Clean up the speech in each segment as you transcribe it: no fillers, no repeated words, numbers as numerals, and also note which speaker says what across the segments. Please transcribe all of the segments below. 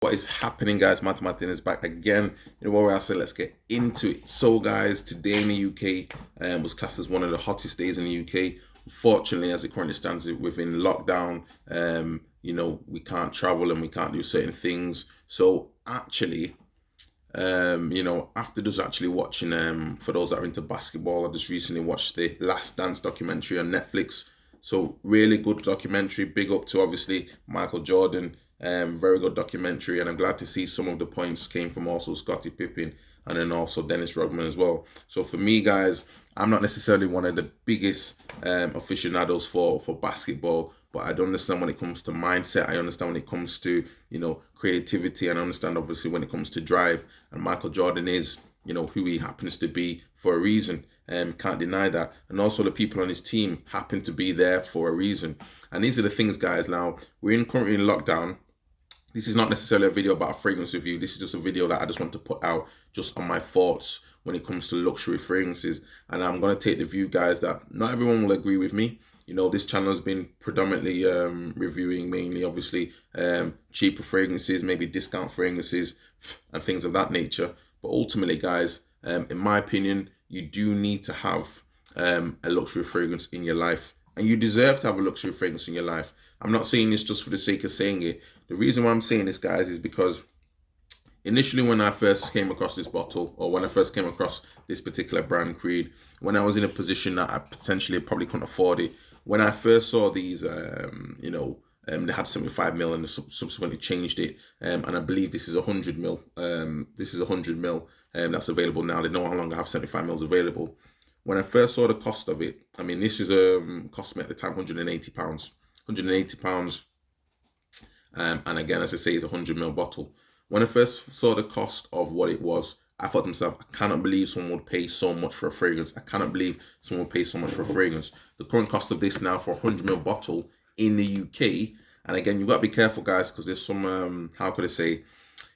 Speaker 1: What is happening, guys? Martin is back again. You know what I said, let's get into it. So guys, today in the UK was classed as one of the hottest days in the UK. Unfortunately, as it currently stands within lockdown, we can't travel and we can't do certain things. So actually, after just actually watching, for those that are into basketball, I just recently watched the Last Dance documentary on Netflix. So really good documentary. Big up to obviously Michael Jordan. Very good documentary, and I'm glad to see some of the points came from also Scottie Pippen and then also Dennis Rodman as well. So for me, guys, I'm not necessarily one of the biggest aficionados for basketball, but I do understand when it comes to mindset. I understand when it comes to creativity, and I understand obviously when it comes to drive. And Michael Jordan is who he happens to be for a reason. Can't deny that. And also the people on his team happen to be there for a reason. And these are the things, guys. Now we're currently in lockdown. This is not necessarily a video about a fragrance review. This is just a video that I just want to put out just on my thoughts when it comes to luxury fragrances. And I'm going to take the view, guys, that not everyone will agree with me. This channel has been predominantly reviewing mainly, obviously, cheaper fragrances, maybe discount fragrances and things of that nature. But ultimately, guys, in my opinion, you do need to have a luxury fragrance in your life. And you deserve to have a luxury fragrance in your life. I'm not saying this just for the sake of saying it. The reason why I'm saying this, guys, is because initially when I first came across this bottle, or when I first came across this particular brand, Creed, when I was in a position that I potentially probably couldn't afford it, when I first saw these, they had 75 mil and subsequently changed it, and I believe this is 100 mil. This is 100 mil that's available now. They no longer have 75 mils available. When I first saw the cost of it, I mean, this is cost me at the time £180. £180. And again, as I say, it's a 100 ml bottle. When I first saw the cost of what it was, I thought to myself, I cannot believe someone would pay so much for a fragrance. I cannot believe someone would pay so much for a fragrance. The current cost of this now for a 100 ml bottle in the UK, and again, you've got to be careful, guys, because there's some, how could I say,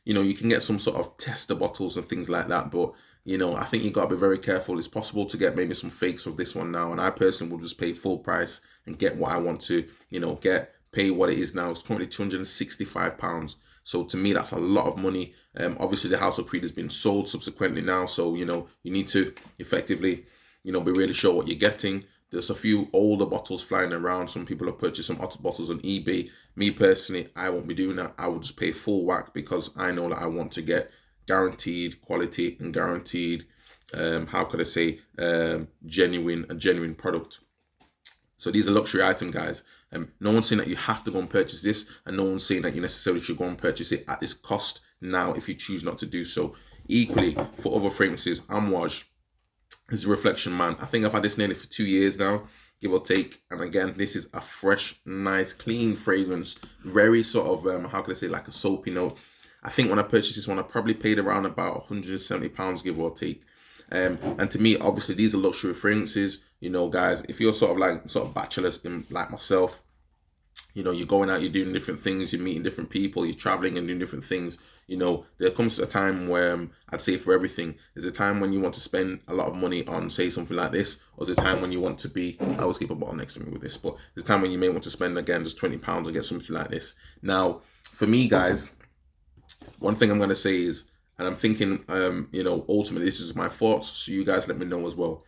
Speaker 1: you can get some sort of tester bottles and things like that, but I think you've got to be very careful. It's possible to get maybe some fakes of this one now, and I personally will just pay full price and get what I want to, pay what it is now. It's currently £265. So to me, that's a lot of money. Obviously, the House of Creed has been sold subsequently now, so you need to effectively, be really sure what you're getting. There's a few older bottles flying around. Some people have purchased some other bottles on eBay. Me personally, I won't be doing that. I will just pay full whack because I know that I want to get guaranteed quality and guaranteed, how could I say, a genuine product. So these are luxury items, guys. No one's saying that you have to go and purchase this, and no one's saying that you necessarily should go and purchase it at this cost now if you choose not to do so. Equally, for other fragrances, Amouage is a Reflection Man. I think I've had this nearly for 2 years now, give or take. And again, this is a fresh, nice, clean fragrance. Very sort of, how can I say, like a soapy note. I think when I purchased this one, I probably paid around about £170, give or take. And to me, obviously, these are luxury fragrances. Guys, if you're sort of bachelors like myself, you're going out, you're doing different things, you're meeting different people, you're traveling and doing different things. There comes a time where I'd say for everything, there's a time when you want to spend a lot of money on, say, something like this, or there's a time when you want to be, I always keep a bottle next to me with this, but there's a time when you may want to spend, again, just £20 and get something like this. Now, for me, guys, one thing I'm going to say is, and I'm thinking, ultimately, this is my thoughts, so you guys let me know as well.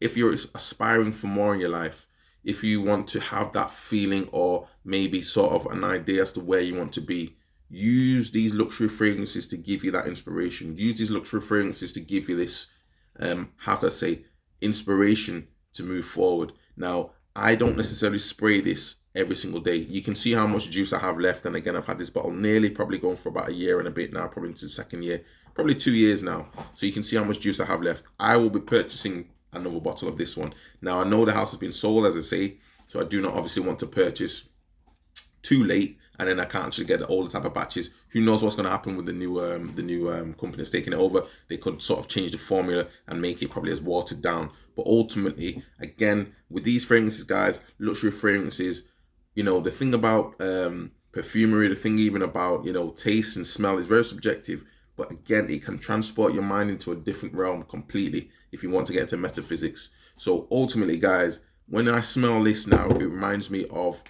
Speaker 1: If you're aspiring for more in your life, if you want to have that feeling or maybe sort of an idea as to where you want to be, use these luxury fragrances to give you that inspiration. Use these luxury fragrances to give you this, how can I say, inspiration to move forward. Now, I don't necessarily spray this every single day. You can see how much juice I have left. And again, I've had this bottle nearly probably going for about a year and a bit now, probably into the second year, probably 2 years now. So you can see how much juice I have left. I will be purchasing another bottle of this one. Now, I know the house has been sold, as I say, so I do not obviously want to purchase too late, and then I can't actually get all the type of batches. Who knows what's going to happen with the new company that's taking it over? They could sort of change the formula and make it probably as watered down. But ultimately, again, with these fragrances, guys, luxury fragrances, the thing about perfumery, the thing even about, taste and smell is very subjective. But again, it can transport your mind into a different realm completely if you want to get into metaphysics. So ultimately, guys, when I smell this now, it reminds me of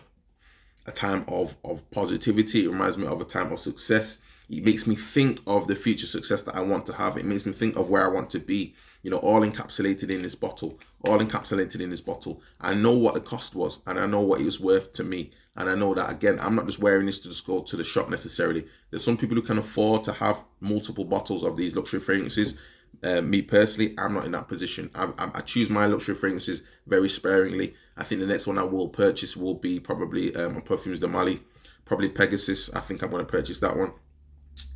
Speaker 1: a time of positivity. It reminds me of a time of success. It makes me think of the future success that I want to have. It makes me think of where I want to be, all encapsulated in this bottle, all encapsulated in this bottle. I know what the cost was, and I know what it was worth to me. And I know that, again, I'm not just wearing this to just go to the shop necessarily. There's some people who can afford to have multiple bottles of these luxury fragrances. Me personally, I'm not in that position. I choose my luxury fragrances very sparingly. I think the next one I will purchase will be probably a Parfums de Mali, probably Pegasus. I think I'm going to purchase that one.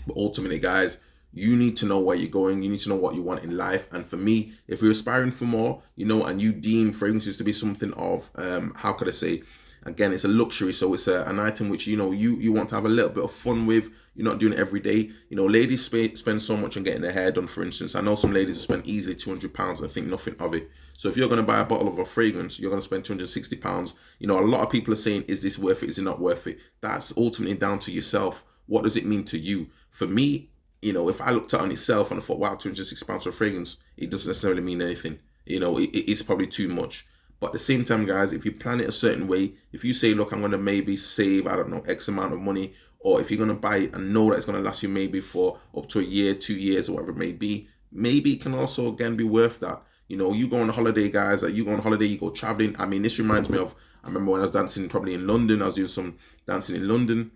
Speaker 1: But ultimately, guys, you need to know where you're going. You need to know what you want in life. And for me, if you're aspiring for more, and you deem fragrances to be something of, how could I say, again, it's a luxury, so it's an item which you want to have a little bit of fun with. You're not doing it every day. Ladies spend so much on getting their hair done, for instance. I know some ladies spend easily £200 and think nothing of it. So if you're going to buy a bottle of a fragrance, you're going to spend £260. A lot of people are saying, is this worth it? Is it not worth it? That's ultimately down to yourself. What does it mean to you? For me, if I looked at it on itself and I thought, wow, £260 for a fragrance, it doesn't necessarily mean anything. It's probably too much. But at the same time, guys, if you plan it a certain way, if you say, look, I'm going to maybe save, I don't know, X amount of money, or if you're going to buy it and know that it's going to last you maybe for up to a year, 2 years, or whatever it may be, maybe it can also, again, be worth that. You go on a holiday, guys, you go on holiday, you go traveling. I mean, this reminds me of, I remember when I was dancing probably in London, I was doing some dancing in London.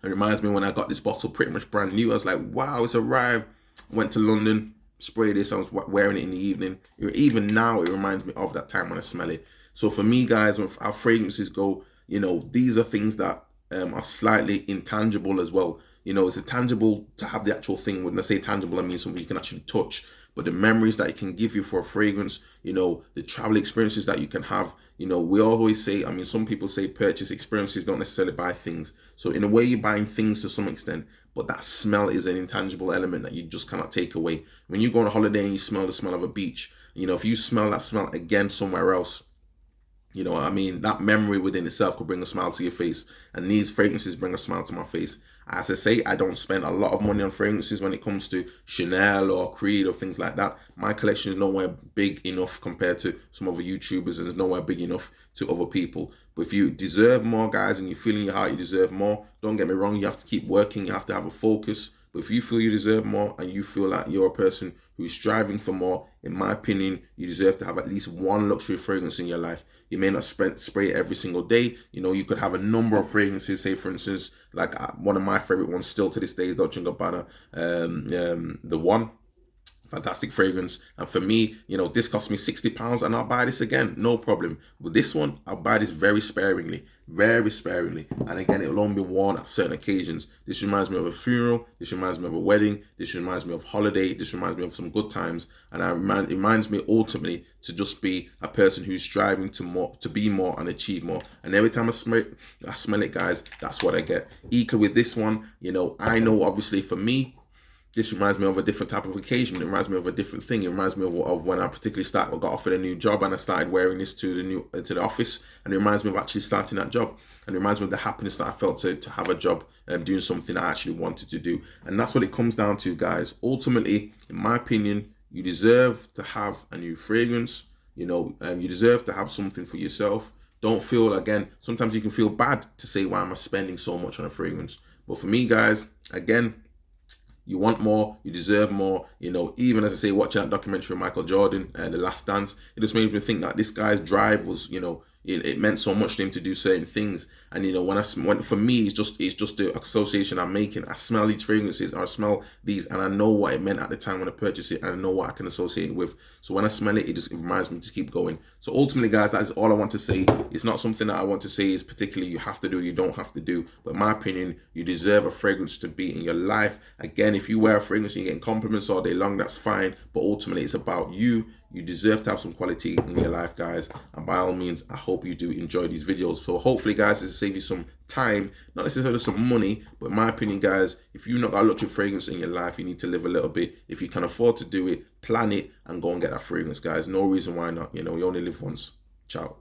Speaker 1: It reminds me when I got this bottle pretty much brand new. I was like, wow, it's arrived. Went to London, sprayed this, I was wearing it in the evening. Even now, it reminds me of that time when I smell it. So for me, guys, when our fragrances go, these are things that are slightly intangible as well. It's a tangible to have the actual thing. When I say tangible, I mean something you can actually touch. But the memories that it can give you for a fragrance, the travel experiences that you can have, we always say, I mean, some people say purchase experiences, don't necessarily buy things. So in a way, you're buying things to some extent, but that smell is an intangible element that you just cannot take away. When you go on a holiday and you smell the smell of a beach, if you smell that smell again somewhere else, that memory within itself could bring a smile to your face. And these fragrances bring a smile to my face. As I say, I don't spend a lot of money on fragrances when it comes to Chanel or Creed or things like that. My collection is nowhere big enough compared to some other YouTubers, and it's nowhere big enough to other people. But if you deserve more, guys, and you feel in your heart you deserve more, don't get me wrong, you have to keep working, you have to have a focus. But if you feel you deserve more and you feel like you're a person who is striving for more, in my opinion, you deserve to have at least one luxury fragrance in your life. You may not spray it every single day. You could have a number of fragrances. Say, for instance, like one of my favorite ones still to this day is Dolce & Gabbana, the One. Fantastic fragrance. And for me, this cost me £60 and I'll buy this again, no problem. But this one, I'll buy this very sparingly. And again, it will only be worn at certain occasions. This reminds me of a funeral. This reminds me of a wedding. This reminds me of holiday. This reminds me of some good times. And it reminds me ultimately to just be a person who's striving to be more and achieve more. And every time I smell it, guys, that's what I get. Equal with this one, I know obviously for me, this reminds me of a different type of occasion. It reminds me of a different thing. It reminds me of when I particularly got offered a new job and I started wearing this to the office. And it reminds me of actually starting that job. And it reminds me of the happiness that I felt to have a job and doing something I actually wanted to do. And that's what it comes down to, guys. Ultimately, in my opinion, you deserve to have a new fragrance. You deserve to have something for yourself. Don't feel, again, sometimes you can feel bad to say, why am I spending so much on a fragrance? But for me, guys, again, you want more, you deserve more. Even as I say, watching that documentary of Michael Jordan, The Last Dance, it just made me think that this guy's drive was, it meant so much to him to do certain things. And when for me, it's just the association I'm making. I smell these fragrances, or I smell these, and I know what it meant at the time when I purchased it, and I know what I can associate it with. So when I smell it, it reminds me to keep going. So ultimately, guys, that is all I want to say. It's not something that I want to say is particularly you have to do, you don't have to do. But in my opinion, you deserve a fragrance to be in your life. Again, if you wear a fragrance and you're getting compliments all day long, that's fine. But ultimately, it's about you. You deserve to have some quality in your life, guys. And by all means, I hope you do enjoy these videos. So hopefully, guys, this will save you some time, not necessarily some money, but in my opinion, guys, if you've not got a luxury fragrance in your life, you need to live a little bit. If you can afford to do it, plan it and go and get that fragrance, guys. No reason why not. You only live once. Ciao.